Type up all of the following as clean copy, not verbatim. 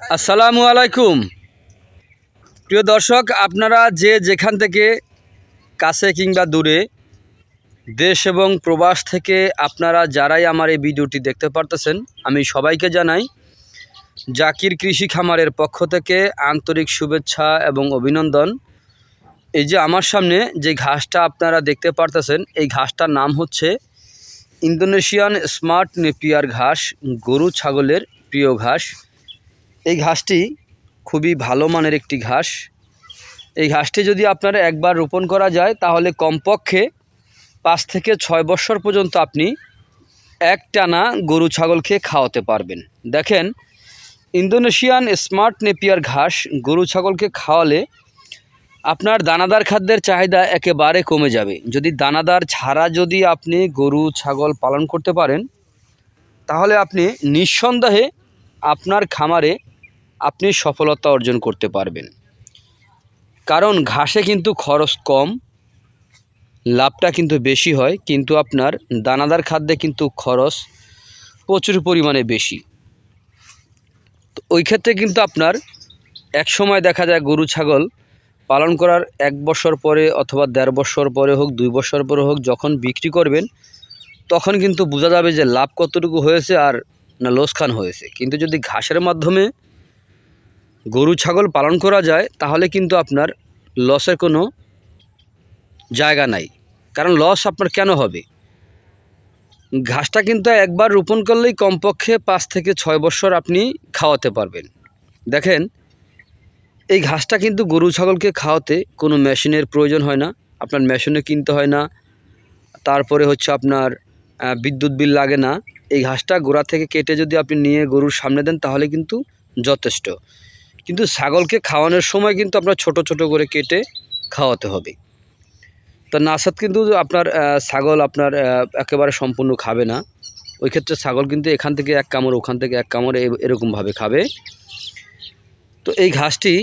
আসসালামু আলাইকুম। প্রিয় দর্শক, আপনারা যে যেখান থেকে কাছে কিংবা দূরে দেশ এবং প্রবাস থেকে আপনারা যারাই আমার এই ভিডিওটি দেখতে পারতেছেন, আমি সবাইকে জানাই জাকির কৃষি খামারের পক্ষ থেকে আন্তরিক শুভেচ্ছা এবং অভিনন্দন। এই যে আমার সামনে যে ঘাসটা আপনারা দেখতে পারতেছেন, এই ঘাসটার নাম হচ্ছে ইন্দোনেশিয়ান স্মার্ট নেপিয়ার ঘাস, গরু ছাগলের প্রিয় ঘাস। এই ঘাসটি খুবই ভালো মানের একটি ঘাস। এই ঘাসটি যদি আপনারা একবার রোপণ করা যায় তাহলে কমপক্ষে 5 থেকে 6 বছর পর্যন্ত আপনি একটানা গরু ছাগলকে খাওয়াতে পারবেন। দেখেন, ইন্দোনেশিয়ান স্মার্ট নেপিয়ার ঘাস গরু ছাগলকে খাওয়ালে আপনার দানাদার খাদ্যের চাহিদা একেবারে কমে যাবে। যদি দানাদার ছাড়া যদি আপনি গরু ছাগল পালন করতে পারেন তাহলে আপনি নিঃসন্দেহে আপনার খামারে আপনি সফলতা অর্জন করতে পারবেন। কারণ ঘাসে কিন্তু খরচ কম, লাভটা কিন্তু বেশি হয়, কিন্তু আপনার দানাদার খাদ্যে কিন্তু খরচ প্রচুর পরিমাণে বেশি। তো ওই ক্ষেত্রে কিন্তু আপনার এক সময় দেখা যায় গরু ছাগল পালন করার 1 বছর পরে অথবা 1.5 বছর পরে হোক, 2 বছর পরে হোক, যখন বিক্রি করবেন তখন কিন্তু বোঝা যাবে যে লাভ কতটুকু হয়েছে আর না লোকসান হয়েছে। কিন্তু যদি ঘাসের মাধ্যমে গরু ছাগল পালন করা যায় তাহলে কিন্তু আপনার লসের কোনো জায়গা নাই। কারণ লস আপনার কেন হবে? ঘাসটা কিন্তু একবার রোপণ করলেই কমপক্ষে 5 থেকে 6 বছর আপনি খাওয়াতে পারবেন। দেখেন, এই ঘাসটা কিন্তু গরু ছাগলকে খাওয়াতে কোনো মেশিনের প্রয়োজন হয় না, আপনার মেশিনে কিনতে হয় না। তারপরে হচ্ছে আপনার বিদ্যুৎ বিল লাগে না। এই ঘাসটা গোড়া থেকে কেটে যদি আপনি নিয়ে গরুর সামনে দেন তাহলে কিন্তু যথেষ্ট। কিন্তু ছাগলকে খাওয়ানোর সময় কিন্তু আপনার ছোট ছোট করে কেটে খাওয়াতে হবে। তো নাসাদ কিন্তু আপনার ছাগল আপনার একেবারে সম্পূর্ণ খাবে না। ওই ক্ষেত্রে ছাগল কিন্তু এখান থেকে এক কামড়, ওখান থেকে এক কামড়, এরকমভাবে খাবে। তো এই ঘাসটি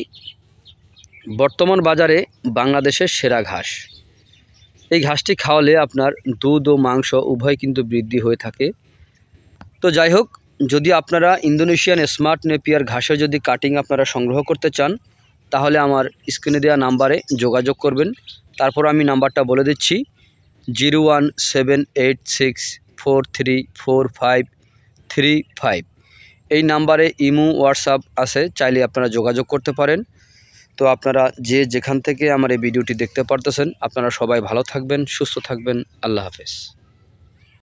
বর্তমান বাজারে বাংলাদেশের সেরা ঘাস। এই ঘাসটি খাওয়ালে আপনার দুধ ও মাংস উভয় কিন্তু বৃদ্ধি হয়ে থাকে। তো যাই হোক, যদি আপনারা ইন্দোনেশিয়ান স্মার্ট নেপিয়ার ঘাসের যদি কাটিং আপনারা সংগ্রহ করতে চান তাহলে আমার স্ক্রিনে দেওয়া নাম্বারে যোগাযোগ করবেন। তারপর আমি নাম্বারটা বলে দিচ্ছি, 01786434535। এই নাম্বারে ইমো হোয়াটসঅ্যাপ আছে, চাইলে আপনারা যোগাযোগ করতে পারেন। তো আপনারা যে যেখান থেকে আমার এই ভিডিওটি দেখতে পারতেছেন, আপনারা সবাই ভালো থাকবেন, সুস্থ থাকবেন। আল্লাহ হাফেজ।